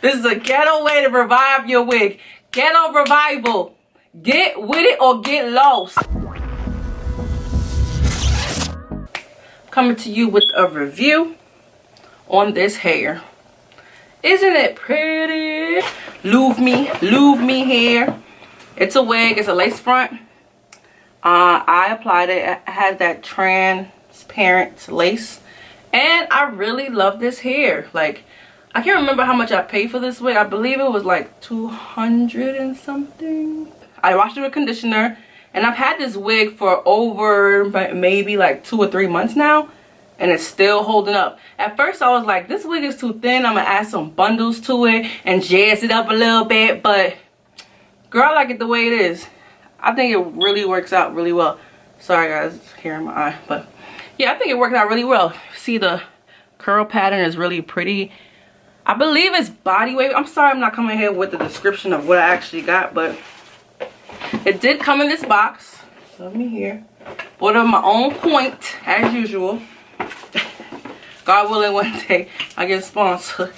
This is a ghetto way to revive your wig. Ghetto revival. Get with it or get lost. Coming to you with a review on this hair. Isn't it pretty? LuvMe hair. It's a wig. It's a lace front. I applied it. It has that transparent lace. And I really love this hair. Like, I can't remember how much I paid for this wig. I believe it was like 200 and something. I washed it with conditioner. And I've had this wig for over maybe like 2 or 3 months now. And it's still holding up. At first I was like, this wig is too thin. I'm going to add some bundles to it and jazz it up a little bit. But girl, I like it the way it is. I think it really works out really well. Sorry guys, hair in my eye. But yeah, I think it worked out really well. See, the curl pattern is really pretty. I believe it's body wave. I'm sorry I'm not coming here with the description of what I actually got, but it did come in this box. Let me hear. Bought it on my own point, as usual. God willing, one day I get sponsored.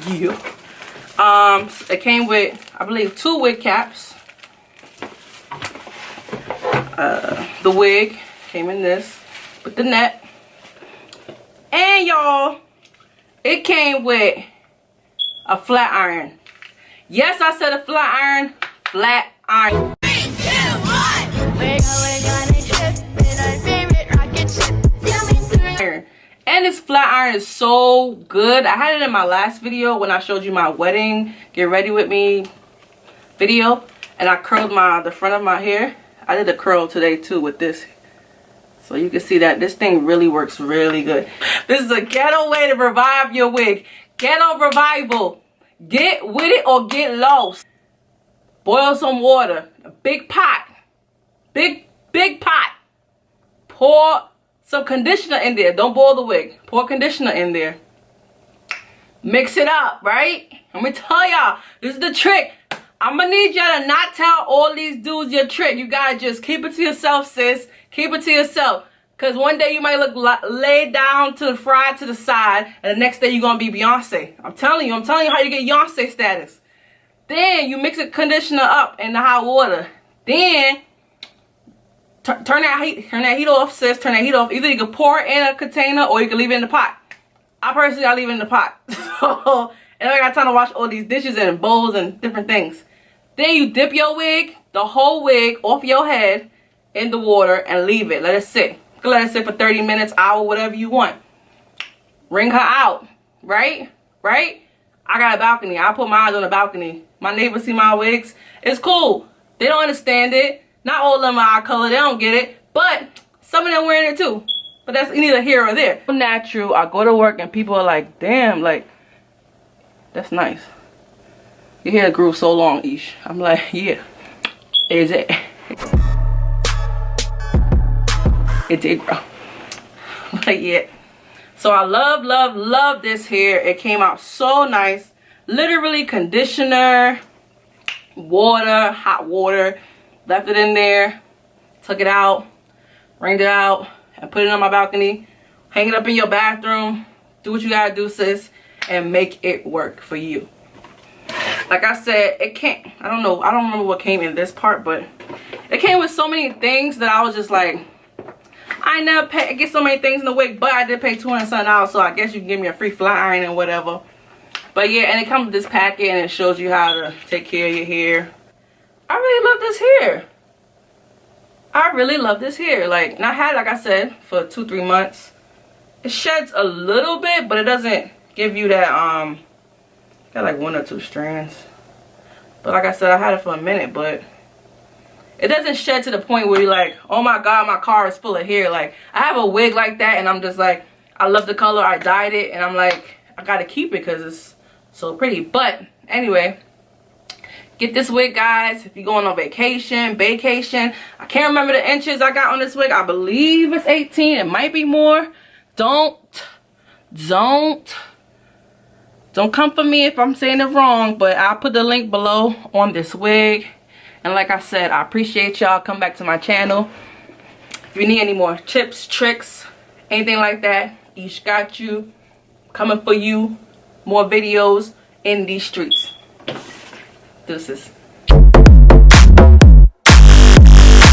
Yeah. It came with, I believe, 2 wig caps. The wig came in this with the net. And y'all, it came with a flat iron. Yes, I said a flat iron. Flat iron. 3, 2, 1. And this flat iron is so good. I had it in my last video when I showed you my wedding get ready with me video, and I curled the front of my hair. I did a curl today too with this. So you can see that this thing really works really good. This is a ghetto way to revive your wig. Ghetto revival. Get with it or get lost. Boil some water. A big pot. Big pot. Pour some conditioner in there. Don't boil the wig. Pour conditioner in there. Mix it up, right? Let me tell y'all. This is the trick. I'm gonna need y'all to not tell all these dudes your trick. You gotta just keep it to yourself, sis. Keep it to yourself. Because one day you might look laid down to the fried to the side, and the next day you're gonna be Beyonce. I'm telling you how you get Beyonce status. Then you mix the conditioner up in the hot water. Then turn that heat off, sis. Turn that heat off. Either you can pour it in a container or you can leave it in the pot. I leave it in the pot. And I got time to wash all these dishes and bowls and different things. Then you dip your wig, the whole wig, off your head in the water and leave it. Let it sit. You can let it sit for 30 minutes, hour, whatever you want. Wring her out. Right? I got a balcony. I put mine on the balcony. My neighbors see my wigs. It's cool. They don't understand it. Not all of them are our color. They don't get it. But some of them wearing it too. But that's neither here or there. Natural. I go to work and people are like, damn, like, that's nice. Your hair grew so long, Ish. I'm like, yeah. Is it? It did grow. But yeah. So I love this hair. It came out so nice. Literally conditioner, water, hot water. Left it in there. Took it out. Wringed it out. And put it on my balcony. Hang it up in your bathroom. Do what you gotta do, sis. And make it work for you. Like I said, it can't, I don't know, I don't remember what came in this part, but it came with so many things that I was just like, I never get so many things in the wig, but I did pay $200 something, so I guess you can give me a free flat iron and whatever. But yeah, and it comes with this packet and it shows you how to take care of your hair. I really love this hair. I really love this hair. Like, and I had it, like I said, for 2-3 months. It sheds a little bit, but it doesn't give you that, got like 1 or 2 strands. But like I said, I had it for a minute, but it doesn't shed to the point where you're like, oh my god, my car is full of hair. Like, I have a wig like that and I'm just like, I love the color, I dyed it, and I'm like, I gotta keep it because it's so pretty. But anyway, get this wig, guys, if you're going on vacation. I can't remember the inches I got on this wig. I believe it's 18. It might be more. Don't come for me if I'm saying it wrong, but I'll put the link below on this wig. And like I said, I appreciate y'all. Come back to my channel. If you need any more tips, tricks, anything like that, Ish got you. Coming for you. More videos in these streets. Deuces.